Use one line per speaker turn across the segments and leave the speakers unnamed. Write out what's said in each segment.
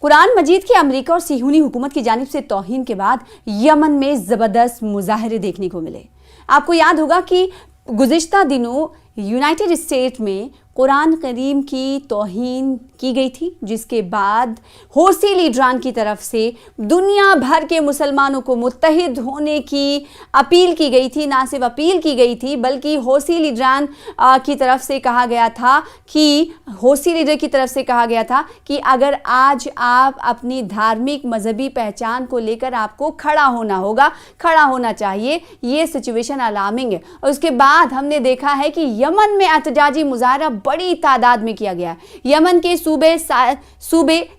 قرآن مجید کی امریکہ اور صہیونی حکومت کی جانب سے توہین کے بعد یمن میں زبردست مظاہرے دیکھنے کو ملے۔ آپ کو یاد ہوگا کہ گزشتہ دنوں یونائٹڈ اسٹیٹ میں قرآن کریم کی توہین کی گئی تھی، جس کے بعد حوثی لیڈران کی طرف سے دنیا بھر کے مسلمانوں کو متحد ہونے کی اپیل کی گئی تھی۔ نہ صرف اپیل کی گئی تھی بلکہ حوثی لیڈران کی طرف سے کہا گیا تھا کہ اگر آج آپ اپنی دھارمک مذہبی پہچان کو لے کر آپ کو کھڑا ہونا چاہیے۔ یہ سچویشن الارمنگ ہے۔ اور اس کے بعد ہم نے دیکھا ہے کہ یمن میں احتجاجی مظاہرہ بڑی تعداد میں کیا گیا۔ یمن کے صوبے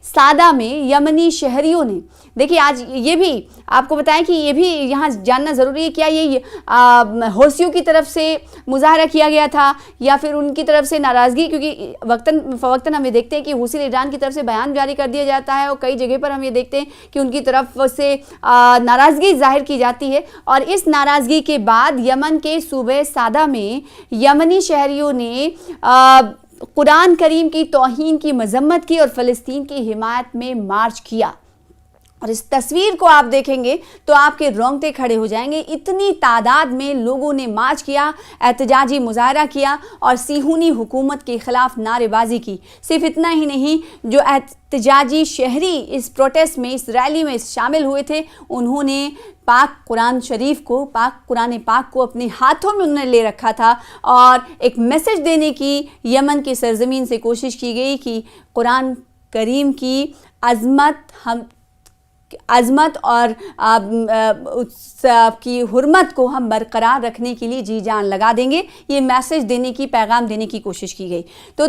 سادہ میں یمنی شہریوں نے، دیکھیے آج یہ بھی آپ کو بتائیں کہ یہ بھی یہاں جاننا ضروری ہے، کیا یہ حوثیوں کی طرف سے مظاہرہ کیا گیا تھا یا پھر ان کی طرف سے ناراضگی، کیونکہ وقتاً فوقتاً ہم یہ دیکھتے ہیں کہ حوثی لیڈران کی طرف سے بیان جاری کر دیا جاتا ہے اور کئی جگہ پر ہم یہ دیکھتے ہیں کہ ان کی طرف سے ناراضگی ظاہر کی جاتی ہے۔ اور اس ناراضگی کے بعد یمن کے صوبے سادہ میں یمنی شہریوں نے قرآن کریم کی توہین کی مذمت کی اور فلسطین کی حمایت میں مارچ کیا۔ اور اس تصویر کو آپ دیکھیں گے تو آپ کے رونگٹے کھڑے ہو جائیں گے۔ اتنی تعداد میں لوگوں نے مارچ کیا، احتجاجی مظاہرہ کیا اور صہیونی حکومت کے خلاف نعرے بازی کی۔ صرف اتنا ہی نہیں، جو احتجاجی شہری اس پروٹیسٹ میں، اس ریلی میں شامل ہوئے تھے، انہوں نے پاک قرآن پاک کو اپنے ہاتھوں میں انہوں نے لے رکھا تھا اور ایک میسج دینے کی یمن کی سرزمین سے کوشش کی گئی کہ قرآن کریم کی عظمت اور اس کی حرمت کو ہم برقرار رکھنے کے لیے جی جان لگا دیں گے۔ یہ میسج دینے کی، پیغام دینے کی کوشش کی گئی۔ تو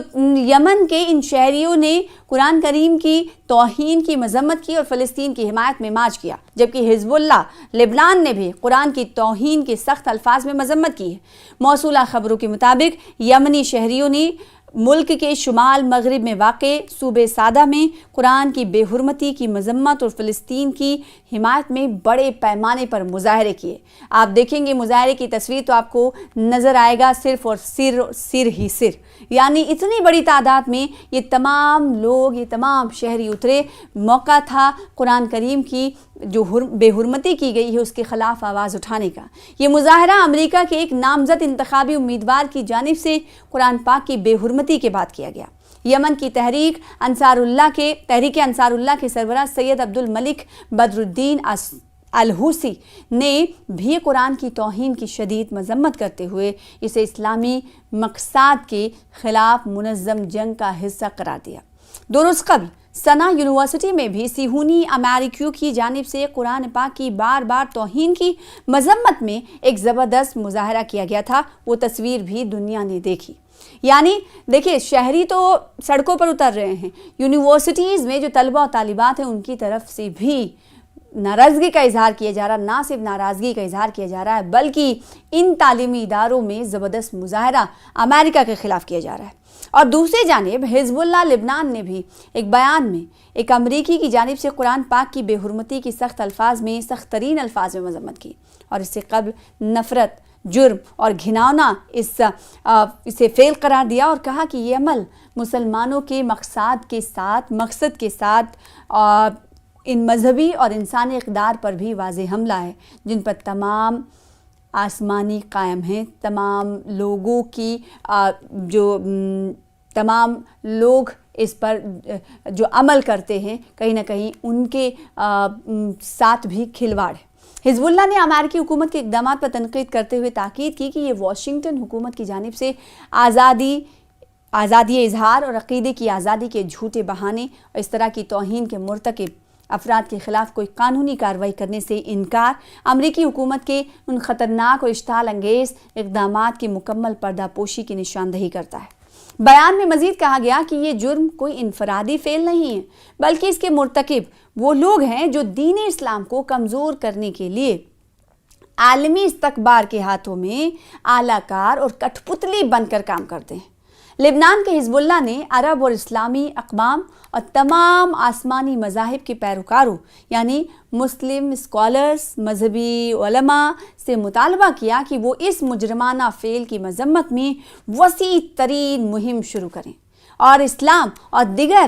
یمن کے ان شہریوں نے قرآن کریم کی توہین کی مذمت کی اور فلسطین کی حمایت میں مارچ کیا، جبکہ حزب اللہ لبنان نے بھی قرآن کی توہین کے سخت الفاظ میں مذمت کی ہے۔ موصولہ خبروں کے مطابق یمنی شہریوں نے ملک کے شمال مغرب میں واقع صوبے سادہ میں قرآن کی بے حرمتی کی مذمت اور فلسطین کی حمایت میں بڑے پیمانے پر مظاہرے کیے۔ آپ دیکھیں گے مظاہرے کی تصویر تو آپ کو نظر آئے گا صرف اور صرف یعنی اتنی بڑی تعداد میں یہ تمام لوگ، یہ تمام شہری اترے۔ موقع تھا قرآن کریم کی جو بے حرمتی کی گئی ہے اس کے خلاف آواز اٹھانے کا۔ یہ مظاہرہ امریکہ کے ایک نامزد انتخابی امیدوار کی جانب سے قرآن پاک کی بے حرمتی کے بعد کیا گیا۔ یمن کی تحریک انصار اللہ کے سربراہ سید عبد الملک بدر الدین الحوثی نے بھی قرآن کی توہین کی شدید مذمت کرتے ہوئے اسے اسلامی مقصد کے خلاف منظم جنگ کا حصہ قرار دیا۔ 2 روز قبل سنا یونیورسٹی میں بھی صہیونی امریکیوں کی جانب سے قرآن پاک کی بار بار توہین کی مذمت میں ایک زبردست مظاہرہ کیا گیا تھا۔ وہ تصویر بھی دنیا نے دیکھی۔ یعنی دیکھیں شہری تو سڑکوں پر اتر رہے ہیں، یونیورسٹیز میں جو طلبہ و طالبات ہیں ان کی طرف سے بھی ناراضگی کا اظہار کیا جا رہا، نہ صرف ناراضگی کا اظہار کیا جا رہا ہے بلکہ ان تعلیمی اداروں میں زبردست مظاہرہ امریکہ کے خلاف کیا جا رہا ہے۔ اور دوسری جانب حزب اللہ لبنان نے بھی ایک بیان میں ایک امریکی کی جانب سے قرآن پاک کی بے حرمتی کی سخت ترین الفاظ میں مذمت کی اور اس سے قبل نفرت، جرم اور گھناؤنا اسے فعل قرار دیا اور کہا کہ یہ عمل مسلمانوں کے مقصد کے ساتھ ان مذہبی اور انسانی اقدار پر بھی واضح حملہ ہے، جن پر تمام آسمانی قائم ہیں۔ تمام لوگ اس پر جو عمل کرتے ہیں کہیں نہ کہیں ان کے ساتھ بھی کھلواڑ ہے۔ حزب اللہ نے امریکی حکومت کے اقدامات پر تنقید کرتے ہوئے تاکید کی کہ یہ واشنگٹن حکومت کی جانب سے آزادی اظہار اور عقیدے کی آزادی کے جھوٹے بہانے اور اس طرح کی توہین کے مرتکب افراد کے خلاف کوئی قانونی کارروائی کرنے سے انکار امریکی حکومت کے ان خطرناک اور اشتعال انگیز اقدامات کی مکمل پردہ پوشی کی نشاندہی کرتا ہے۔ بیان میں مزید کہا گیا کہ یہ جرم کوئی انفرادی فعل نہیں ہے بلکہ اس کے مرتکب وہ لوگ ہیں جو دین اسلام کو کمزور کرنے کے لیے عالمی استکبار کے ہاتھوں میں آلہ کار اور کٹھ پتلی بن کر کام کرتے ہیں۔ لبنان کے حزب اللہ نے عرب اور اسلامی اقوام اور تمام آسمانی مذاہب کے پیروکاروں یعنی مسلم اسکالرز، مذہبی علماء سے مطالبہ کیا کہ وہ اس مجرمانہ فعل کی مذمت میں وسیع ترین مہم شروع کریں اور اسلام اور دیگر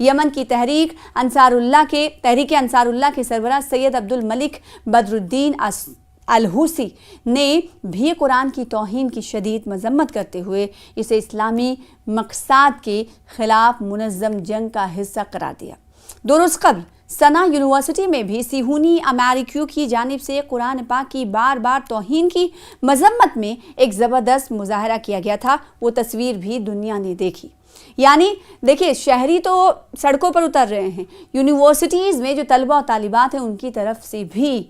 یمن کی تحریک انصاراللہ کے سربراہ سید عبدالملک بدرالدین الحوثی نے بھی قرآن کی توہین کی شدید مذمت کرتے ہوئے اسے اسلامی مقصد کے خلاف منظم جنگ کا حصہ قرار دیا۔ 2 روز قبل سنا یونیورسٹی میں بھی صہیونی امریکیوں کی جانب سے قرآن پاک کی بار بار توہین کی مذمت میں ایک زبردست مظاہرہ کیا گیا تھا، وہ تصویر بھی دنیا نے دیکھی۔ یعنی دیکھیں، شہری تو سڑکوں پر اتر رہے ہیں، یونیورسٹیز میں جو طلبہ و طالبات ہیں ان کی طرف سے بھی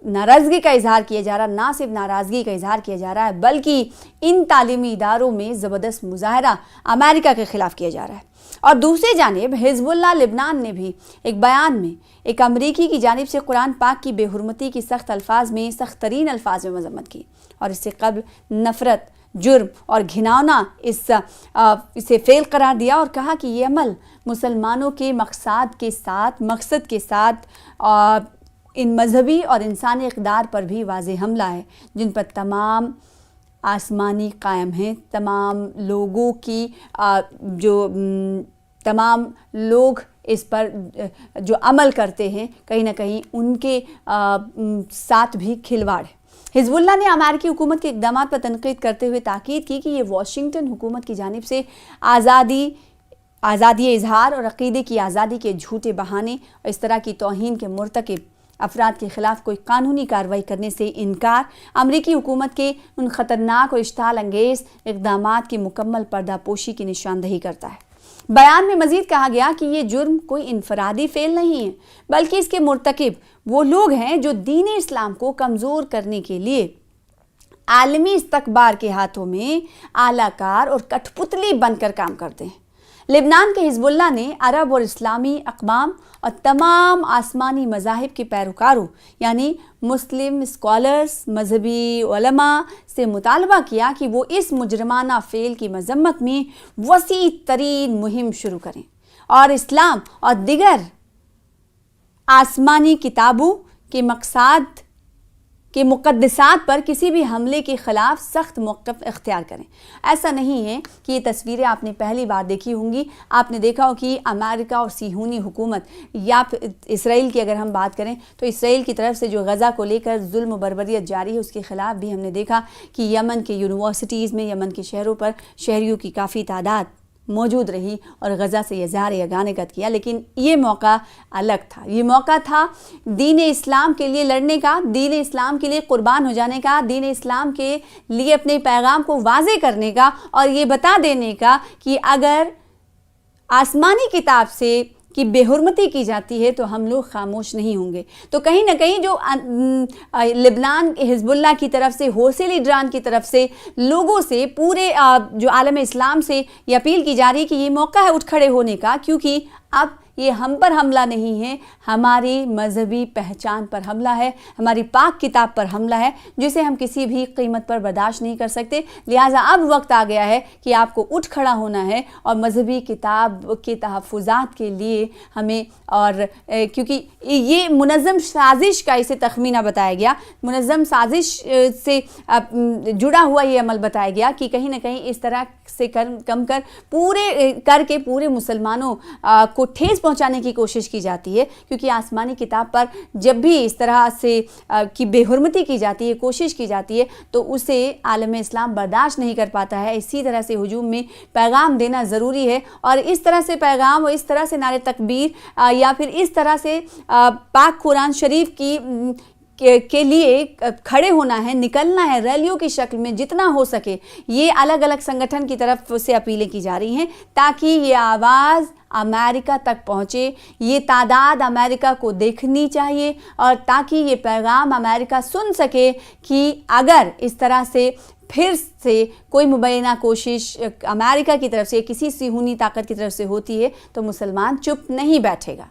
ناراضگی کا اظہار کیا جا رہا، نہ صرف ناراضگی کا اظہار کیا جا رہا ہے بلکہ ان تعلیمی اداروں میں زبردست مظاہرہ امریکہ کے خلاف کیا جا رہا ہے۔ اور دوسری جانب حزب اللہ لبنان نے بھی ایک بیان میں ایک امریکی کی جانب سے قرآن پاک کی بے حرمتی کی سخت ترین الفاظ میں مذمت کی، اور اس سے قبل نفرت، جرم اور گھناؤنا اسے فعل قرار دیا اور کہا کہ یہ عمل مسلمانوں کے مقصد کے ساتھ ان مذہبی اور انسانی اقدار پر بھی واضح حملہ ہے، جن پر تمام آسمانی قائم ہیں، تمام لوگ اس پر جو عمل کرتے ہیں کہیں نہ کہیں ان کے ساتھ بھی کھلواڑ ہے۔ حزب اللہ نے امریکی حکومت کے اقدامات پر تنقید کرتے ہوئے تاکید کی کہ یہ واشنگٹن حکومت کی جانب سے آزادی اظہار اور عقیدے کی آزادی کے جھوٹے بہانے اور اس طرح کی توہین کے مرتکب افراد کے خلاف کوئی قانونی کارروائی کرنے سے انکار امریکی حکومت کے ان خطرناک اور اشتعال انگیز اقدامات کی مکمل پردہ پوشی کی نشاندہی کرتا ہے۔ بیان میں مزید کہا گیا کہ یہ جرم کوئی انفرادی فعل نہیں ہے بلکہ اس کے مرتکب وہ لوگ ہیں جو دین اسلام کو کمزور کرنے کے لیے عالمی استکبار کے ہاتھوں میں آلہ کار اور کٹھ پتلی بن کر کام کرتے ہیں۔ لبنان کے حزب اللہ نے عرب اور اسلامی اقوام اور تمام آسمانی مذاہب کے پیروکاروں یعنی مسلم اسکالرز، مذہبی علماء سے مطالبہ کیا کہ وہ اس مجرمانہ فعل کی مذمت میں وسیع ترین مہم شروع کریں اور اسلام اور دیگر آسمانی کتابوں کے مقصد کے مقدسات پر کسی بھی حملے کے خلاف سخت موقف اختیار کریں۔ ایسا نہیں ہے کہ یہ تصویریں آپ نے پہلی بار دیکھی ہوں گی، آپ نے دیکھا ہو کہ امریکہ اور صہیونی حکومت یا اسرائیل کی اگر ہم بات کریں تو اسرائیل کی طرف سے جو غزہ کو لے کر ظلم و بربریت جاری ہے اس کے خلاف بھی ہم نے دیکھا کہ یمن کے یونیورسٹیز میں، یمن کے شہروں پر شہریوں کی کافی تعداد موجود رہی اور غزہ سے اظہار یگانگت کیا، لیکن یہ موقع الگ تھا۔ یہ موقع تھا دین اسلام کے لیے لڑنے کا، دین اسلام کے لیے قربان ہو جانے کا، دین اسلام کے لیے اپنے پیغام کو واضح کرنے کا اور یہ بتا دینے کا کہ اگر آسمانی کتاب سے کی بے حرمتی کی جاتی ہے تو ہم لوگ خاموش نہیں ہوں گے۔ تو کہیں نہ کہیں جو لبنان حزب اللہ کی طرف سے، حوثی لیڈران کی طرف سے لوگوں سے، پورے جو عالم اسلام سے یہ اپیل کی جا رہی ہے کہ یہ موقع ہے اٹھ کھڑے ہونے کا، کیونکہ اب یہ ہم پر حملہ نہیں ہے، ہماری مذہبی پہچان پر حملہ ہے، ہماری پاک کتاب پر حملہ ہے، جسے ہم کسی بھی قیمت پر برداشت نہیں کر سکتے۔ لہٰذا اب وقت آ گیا ہے کہ آپ کو اٹھ کھڑا ہونا ہے اور مذہبی کتاب کے تحفظات کے لیے ہمیں، اور کیونکہ یہ منظم سازش کا اسے تخمینہ بتایا گیا، منظم سازش سے جڑا ہوا یہ عمل بتایا گیا کہ کہیں نہ کہیں اس طرح سے کم کر کے پورے مسلمانوں کو ٹھیس پہنچانے کی کوشش کی جاتی ہے، کیونکہ آسمانی کتاب پر جب بھی اس طرح سے کی بے حرمتی کی جاتی ہے، کوشش کی جاتی ہے، تو اسے عالم اسلام برداشت نہیں کر پاتا ہے۔ اسی طرح سے ہجوم میں پیغام دینا ضروری ہے، اور اس طرح سے پیغام اور اس طرح سے نعرے تکبیر یا پھر اس طرح سے پاک قرآن شریف کے لیے کھڑے ہونا ہے، نکلنا ہے ریلیوں کی شکل میں جتنا ہو سکے۔ یہ الگ الگ سنگٹھن کی طرف سے اپیلیں کی جا رہی ہیں تاکہ یہ آواز امریکہ تک پہنچے، یہ تعداد امریکہ کو دیکھنی چاہیے، اور تاکہ یہ پیغام امریکہ سن سکے کہ اگر اس طرح سے پھر سے کوئی مبینہ کوشش امریکہ کی طرف سے، کسی صہیونی طاقت کی طرف سے ہوتی ہے تو مسلمان چپ نہیں بیٹھے گا۔